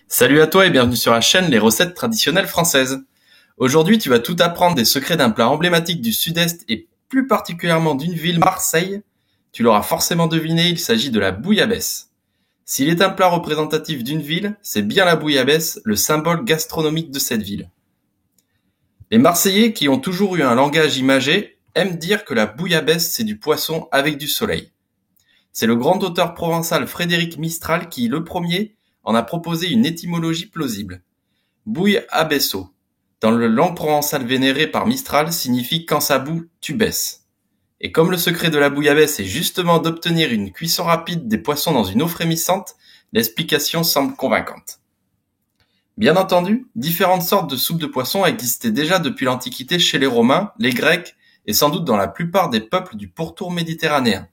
Salut à toi et bienvenue sur la chaîne Les recettes traditionnelles françaises. Aujourd'hui, tu vas tout apprendre des secrets d'un plat emblématique du Sud-Est et plus particulièrement d'une ville, Marseille. Tu l'auras forcément deviné, il s'agit de la bouillabaisse. S'il est un plat représentatif d'une ville, c'est bien la bouillabaisse, le symbole gastronomique de cette ville. Les Marseillais, qui ont toujours eu un langage imagé, aiment dire que la bouillabaisse, c'est du poisson avec du soleil. C'est le grand auteur provençal Frédéric Mistral qui, le premier, en a proposé une étymologie plausible. Bouillabaisse, dans le langue provençale vénérée par Mistral, signifie quand ça bout, tu baisses. Et comme le secret de la bouillabaisse est justement d'obtenir une cuisson rapide des poissons dans une eau frémissante, l'explication semble convaincante. Bien entendu, différentes sortes de soupes de poissons existaient déjà depuis l'Antiquité chez les Romains, les Grecs et sans doute dans la plupart des peuples du pourtour méditerranéen.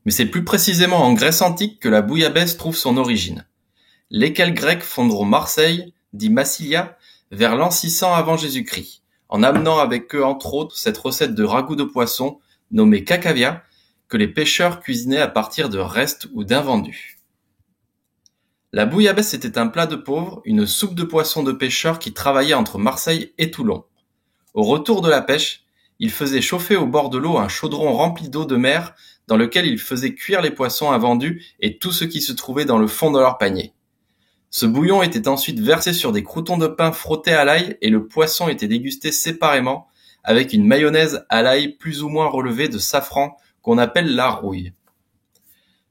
Mais c'est plus précisément en Grèce antique que la bouillabaisse trouve son origine. Lesquels Grecs fonderont Marseille, dit Massilia, vers l'an 600 avant Jésus-Christ, en amenant avec eux entre autres cette recette de ragoût de poisson nommée kakavia, que les pêcheurs cuisinaient à partir de restes ou d'invendus. La bouillabaisse était un plat de pauvres, une soupe de poisson de pêcheurs qui travaillait entre Marseille et Toulon. Au retour de la pêche, ils faisaient chauffer au bord de l'eau un chaudron rempli d'eau de mer dans lequel ils faisaient cuire les poissons invendus et tout ce qui se trouvait dans le fond de leur panier. Ce bouillon était ensuite versé sur des croûtons de pain frottés à l'ail et le poisson était dégusté séparément avec une mayonnaise à l'ail plus ou moins relevée de safran qu'on appelle la rouille.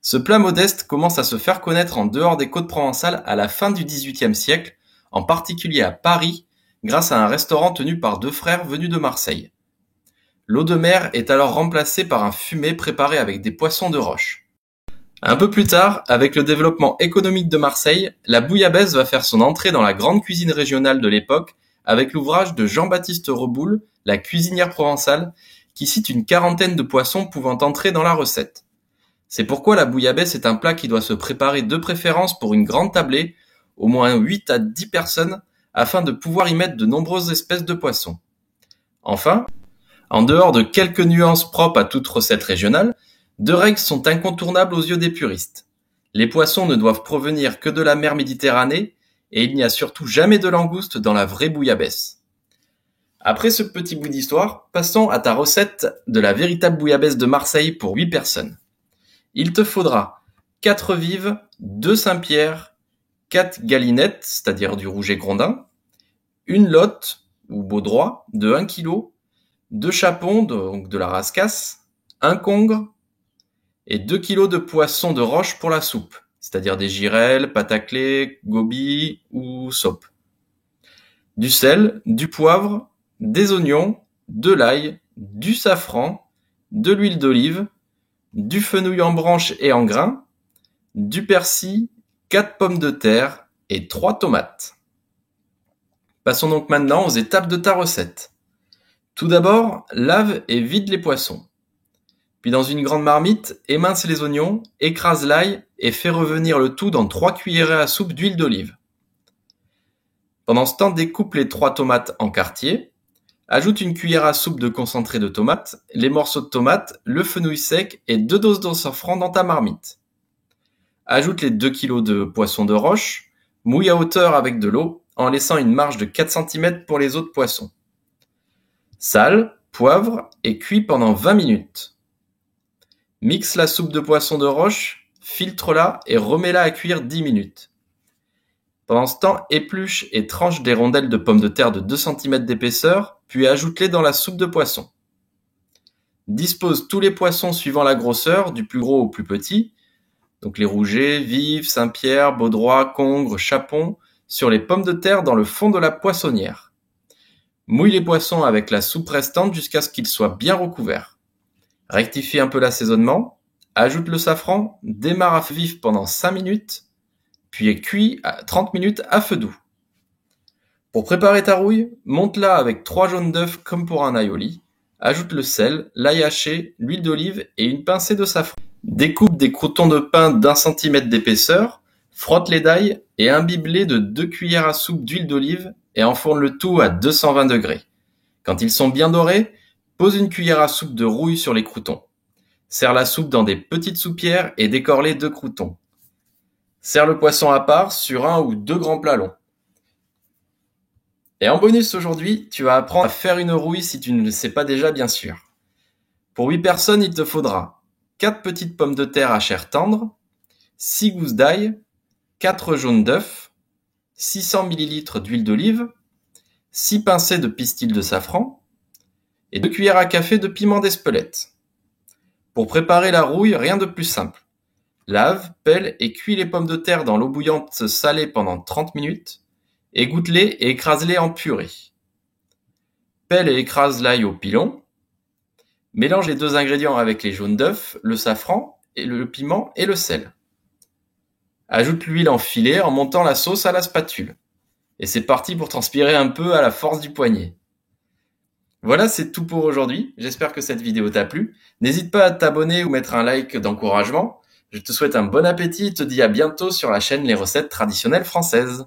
Ce plat modeste commence à se faire connaître en dehors des côtes provençales à la fin du XVIIIe siècle, en particulier à Paris, grâce à un restaurant tenu par deux frères venus de Marseille. L'eau de mer est alors remplacée par un fumet préparé avec des poissons de roche. Un peu plus tard, avec le développement économique de Marseille, la bouillabaisse va faire son entrée dans la grande cuisine régionale de l'époque avec l'ouvrage de Jean-Baptiste Reboul, La cuisinière provençale, qui cite une quarantaine de poissons pouvant entrer dans la recette. C'est pourquoi la bouillabaisse est un plat qui doit se préparer de préférence pour une grande tablée, au moins 8 à 10 personnes, afin de pouvoir y mettre de nombreuses espèces de poissons. Enfin, en dehors de quelques nuances propres à toute recette régionale, deux règles sont incontournables aux yeux des puristes. Les poissons ne doivent provenir que de la mer Méditerranée et il n'y a surtout jamais de langoustes dans la vraie bouillabaisse. Après ce petit bout d'histoire, passons à ta recette de la véritable bouillabaisse de Marseille pour 8 personnes. Il te faudra 4 vives, 2 Saint-Pierre, 4 galinettes, c'est-à-dire du rouget grondin, une lotte ou baudroie de 1 kg, 2 chapons, donc de la rascasse, un congre et 2 kg de poisson de roche pour la soupe, c'est-à-dire des girelles, pataclés, gobies ou sopes. Du sel, du poivre, des oignons, de l'ail, du safran, de l'huile d'olive, du fenouil en branches et en grains, du persil, 4 pommes de terre et 3 tomates. Passons donc maintenant aux étapes de ta recette. Tout d'abord, lave et vide les poissons. Puis dans une grande marmite, émince les oignons, écrase l'ail et fais revenir le tout dans 3 cuillerées à soupe d'huile d'olive. Pendant ce temps, découpe les 3 tomates en quartiers. Ajoute une cuillère à soupe de concentré de tomate, les morceaux de tomate, le fenouil sec et 2 doses de safran dans ta marmite. Ajoute les 2 kg de poisson de roche, mouille à hauteur avec de l'eau en laissant une marge de 4 cm pour les autres poissons. Sale, poivre et cuis pendant 20 minutes. Mixe la soupe de poisson de roche, filtre-la et remets-la à cuire 10 minutes. Pendant ce temps, épluche et tranche des rondelles de pommes de terre de 2 cm d'épaisseur, puis ajoute-les dans la soupe de poisson. Dispose tous les poissons suivant la grosseur, du plus gros au plus petit, donc les rougets, vives, Saint-Pierre, baudroie, congre, chapon, sur les pommes de terre dans le fond de la poissonnière. Mouille les poissons avec la soupe restante jusqu'à ce qu'ils soient bien recouverts. Rectifie un peu l'assaisonnement, ajoute le safran, démarre à feu vif pendant 5 minutes, puis cuit à 30 minutes à feu doux. Pour préparer ta rouille, monte-la avec 3 jaunes d'œufs comme pour un aioli, ajoute le sel, l'ail haché, l'huile d'olive et une pincée de safran. Découpe des croûtons de pain d'1 cm d'épaisseur, frotte-les d'ail et imbibe-les de 2 cuillères à soupe d'huile d'olive et enfourne le tout à 220 degrés. Quand ils sont bien dorés, pose une cuillère à soupe de rouille sur les croûtons. Serre la soupe dans des petites soupières et décore-les de croûtons. Sers le poisson à part sur un ou deux grands plats longs. Et en bonus aujourd'hui, tu vas apprendre à faire une rouille si tu ne le sais pas déjà bien sûr. Pour 8 personnes, il te faudra 4 petites pommes de terre à chair tendre, 6 gousses d'ail, 4 jaunes d'œufs, 600 ml d'huile d'olive, 6 pincées de pistil de safran et 2 cuillères à café de piment d'Espelette. Pour préparer la rouille, rien de plus simple. Lave, pèle et cuis les pommes de terre dans l'eau bouillante salée pendant 30 minutes. Égoutte-les et écrase-les en purée. Pèle et écrase l'ail au pilon. Mélange les deux ingrédients avec les jaunes d'œufs, le safran, et le piment et le sel. Ajoute l'huile en filet en montant la sauce à la spatule. Et c'est parti pour transpirer un peu à la force du poignet. Voilà, c'est tout pour aujourd'hui. J'espère que cette vidéo t'a plu. N'hésite pas à t'abonner ou mettre un like d'encouragement. Je te souhaite un bon appétit et te dis à bientôt sur la chaîne Les Recettes Traditionnelles Françaises.